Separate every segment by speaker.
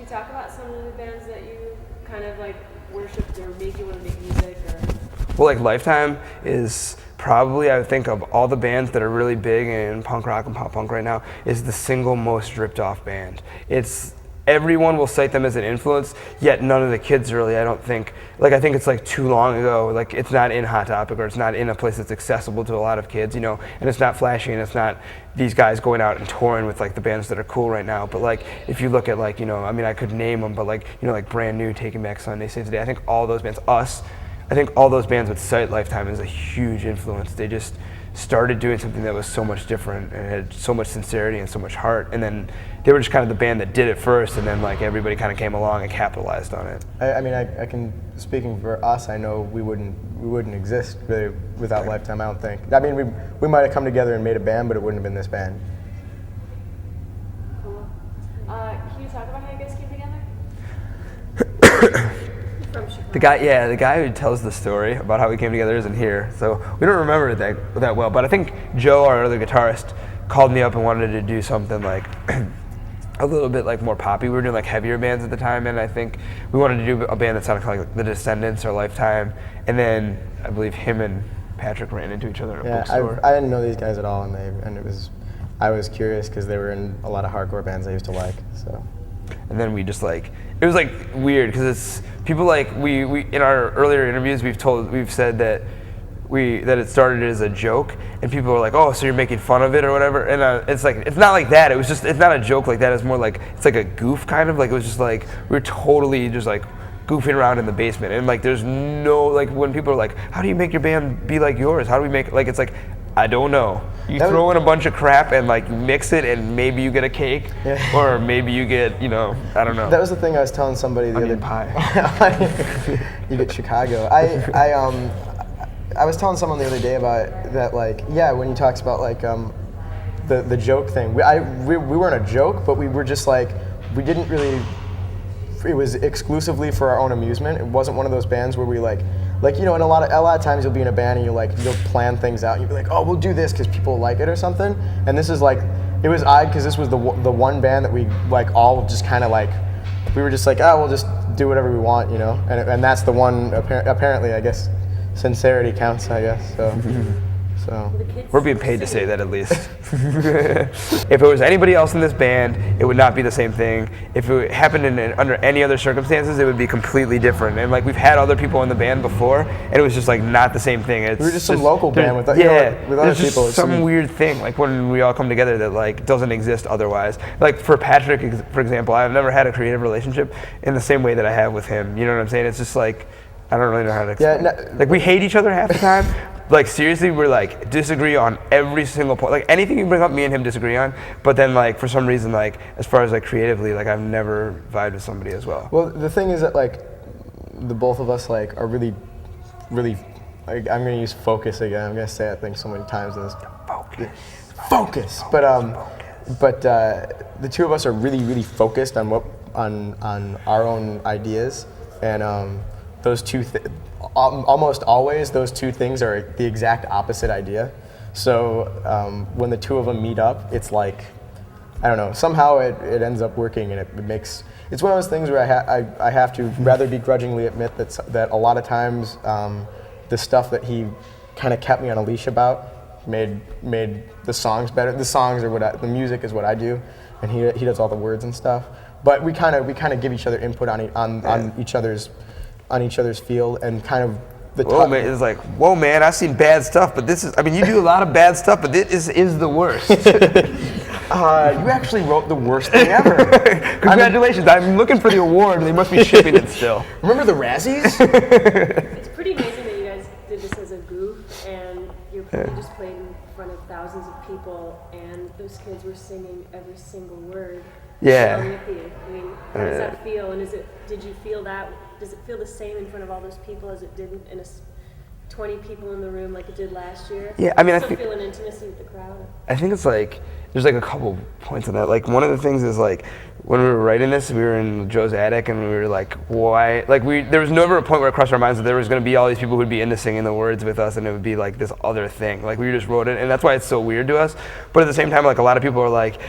Speaker 1: you talk about some of the bands that you kind of like worshipped or made you want to make music? Or
Speaker 2: Well, like Lifetime is probably, I would think, of all the bands that are really big in punk rock and pop punk right now, is the single most ripped off band. Everyone will cite them as an influence, yet none of the kids really, I don't think, like I think it's like too long ago, like it's not in Hot Topic or it's not in a place that's accessible to a lot of kids, and it's not flashy and it's not these guys going out and touring with like the bands that are cool right now. But like if you look at like, I could name them, but like, like Brand New, Taking Back Sunday, Save the Day, I think all those bands, I think all those bands would cite Lifetime as a huge influence. They just started doing something that was so much different and had so much sincerity and so much heart, and then they were just kind of the band that did it first, and then like everybody kind of came along and capitalized on it.
Speaker 3: I can, speaking for us, I know we wouldn't exist really without Lifetime, I don't think. I mean, we might have come together and made a band, but it wouldn't have been this band.
Speaker 1: Cool. Can you talk about how you guys came together? From Chicago.
Speaker 2: The guy who tells the story about how we came together isn't here, so we don't remember it that well. But I think Joe, our other guitarist, called me up and wanted to do something like a little bit like more poppy. We were doing like heavier bands at the time, and I think we wanted to do a band that sounded kind of like The Descendants or Lifetime. And then I believe him and Patrick ran into each other at a bookstore.
Speaker 3: I didn't know these guys at all, I was curious because they were in a lot of hardcore bands I used to like. So.
Speaker 2: And then we just it was like weird because it's people like we in our earlier interviews we've said that it started as a joke, and people were like, oh, so you're making fun of it or whatever, and it's like it's not like that. It's not a joke like that. It's more like it's like a goof kind of, like it was just like we were totally just like goofing around in the basement, and like there's no, like when people are like, how do you make your band be like yours? How do we make, like, it's like, I don't know. You throw in a bunch of crap and like mix it, and maybe you get a cake, or maybe you get, I don't know.
Speaker 3: That was the thing I was telling somebody the other
Speaker 2: pie.
Speaker 3: You get Chicago. I was telling someone the other day about that, like, when he talks about like the joke thing. We weren't a joke, but we were just like, we didn't really. It was exclusively for our own amusement. It wasn't one of those bands where we and a lot of times you'll be in a band and you'll plan things out and you'll be like, oh, we'll do this because people like it or something. And this is like, it was odd because this was the one band that we like all just kind of like, we were just like, oh, we'll just do whatever we want, and that's the one, apparently, I guess, sincerity counts, I guess, so.
Speaker 2: We're being paid to say that, at least. If it was anybody else in this band, it would not be the same thing. If it happened under any other circumstances, it would be completely different. And like we've had other people in the band before, and it was just like not the same thing.
Speaker 3: We were just some local band with other people.
Speaker 2: Just some weird thing, like when we all come together that like doesn't exist otherwise. Like for Patrick, for example, I've never had a creative relationship in the same way that I have with him. You know what I'm saying? It's just like, I don't really know how to explain. Like we hate each other half the time. Like seriously, we're like disagree on every single point. Like anything you bring up, me and him disagree on. But then like for some reason, like as far as like creatively, like I've never vibed with somebody as well.
Speaker 3: Well, the thing is that like the both of us like are really, really. I'm gonna use focus again. I'm gonna say that thing so many times in this. Focus. But the two of us are really, really focused on on our own ideas, and those two. Almost always, those two things are the exact opposite idea. So when the two of them meet up, it's like, I don't know, somehow it ends up working, and it's one of those things where I have to rather begrudgingly admit that a lot of times the stuff that he kind of kept me on a leash about made the songs better. The songs are the music is what I do, and he does all the words and stuff. But we kind of give each other input on each other's field, and kind of
Speaker 2: man, it's like, whoa man, I've seen bad stuff, but this is, I mean, you do a lot of bad stuff, but this is the worst.
Speaker 3: You actually wrote the worst thing ever.
Speaker 2: Congratulations, I'm looking for the award, and they must be shipping it still.
Speaker 3: Remember the Razzies?
Speaker 1: It's pretty amazing that you guys did this as a goof, and you just played in front of thousands of people, and those kids were singing every single word.
Speaker 2: Yeah.
Speaker 1: With you. I mean, how does that feel? And did you feel that? Does it feel the same in front of all those people as it did in 20 people in the room like it did last year?
Speaker 2: Yeah, I mean, I
Speaker 1: still
Speaker 2: think
Speaker 1: feel an intimacy with the crowd.
Speaker 2: I think it's like there's like a couple points on that. Like one of the things is like when we were writing this, we were in Joe's attic and we were like, why? Like there was never a point where it crossed our minds that there was going to be all these people who'd be into singing the words with us and it would be like this other thing. Like we just wrote it, and that's why it's so weird to us. But at the same time, like a lot of people are like,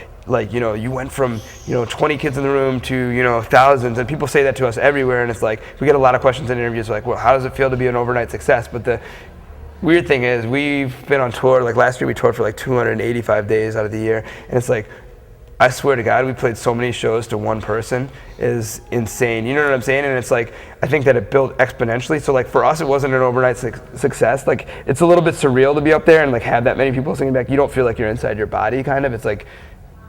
Speaker 2: you know, you went from, you know, 20 kids in the room to, you know, thousands, and people say that to us everywhere, and it's like, we get a lot of questions in interviews like, well, how does it feel to be an overnight success? But the weird thing is we've been on tour, like last year we toured for like 285 days out of the year, and it's like, I swear to God, we played so many shows to one person is insane. You know what I'm saying? And it's like, I think that it built exponentially. So like for us, it wasn't an overnight success. Like it's a little bit surreal to be up there and like have that many people singing back. You don't feel like you're inside your body, kind of. It's like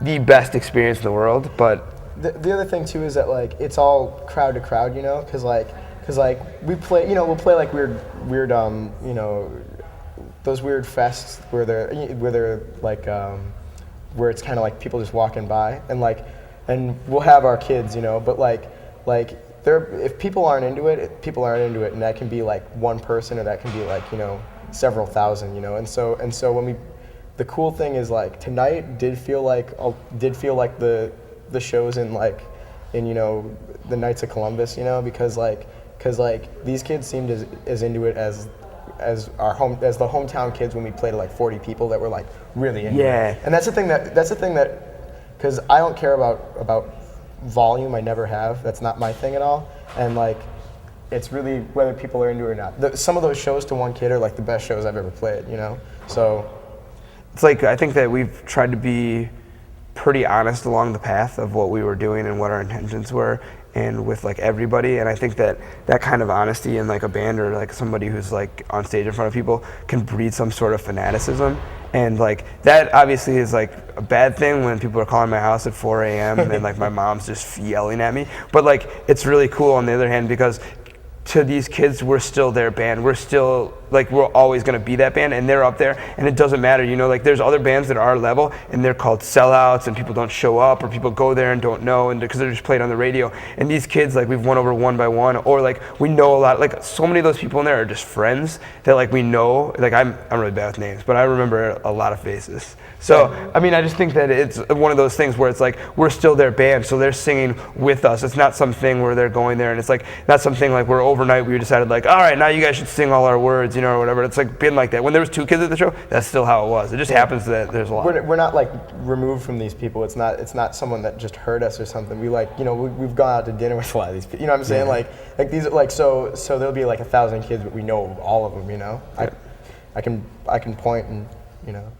Speaker 2: the best experience in the world. But
Speaker 3: the other thing too is that like it's all crowd to crowd, you know, because like we play, you know, we'll play like weird you know, those weird fests where they're like where it's kind of like people just walking by, and we'll have our kids, you know, but like if people aren't into it, people aren't into it, and that can be like one person, or that can be like, you know, several thousand, you know, and so when the cool thing is like tonight did feel like the shows in you know, the Knights of Columbus, you know, because these kids seemed as into it as the hometown kids when we played to like 40 people that were like really into it. And that's the thing that because I don't care about volume. I never have. That's not my thing at all. And like it's really whether people are into it or not. Some of those shows to one kid are like the best shows I've ever played, you know. So
Speaker 2: it's like I think that we've tried to be pretty honest along the path of what we were doing and what our intentions were, and with like everybody. And I think that kind of honesty in like a band or like somebody who's like on stage in front of people can breed some sort of fanaticism. And like that obviously is like a bad thing when people are calling my house at 4 a.m. and like my mom's just yelling at me. But like it's really cool on the other hand, because to these kids, we're still their band. We're still, like, we're always going to be that band, and they're up there, and it doesn't matter, you know, like, there's other bands that are our level, and they're called sellouts, and people don't show up, or people go there and don't know, and because they're just played on the radio, and these kids, like, we've won over one by one, or, like, we know a lot, like, so many of those people in there are just friends that, like, we know, like, I'm really bad with names, but I remember a lot of faces. So, I mean, I just think that it's one of those things where it's like, we're still their band, so they're singing with us. It's not something where they're going there, and it's like, not something like where overnight we decided like, all right, now you guys should sing all our words, you know, or whatever. It's like been like that. When there was 2 kids at the show, that's still how it was. It just happens that there's a lot.
Speaker 3: We're not like removed from these people. It's not someone that just heard us or something. We like, you know, we've gone out to dinner with a lot of these people. You know what I'm saying? Yeah. Like these, like, so there'll be like 1,000 kids, but we know all of them, you know? Yeah. I can point and, you know.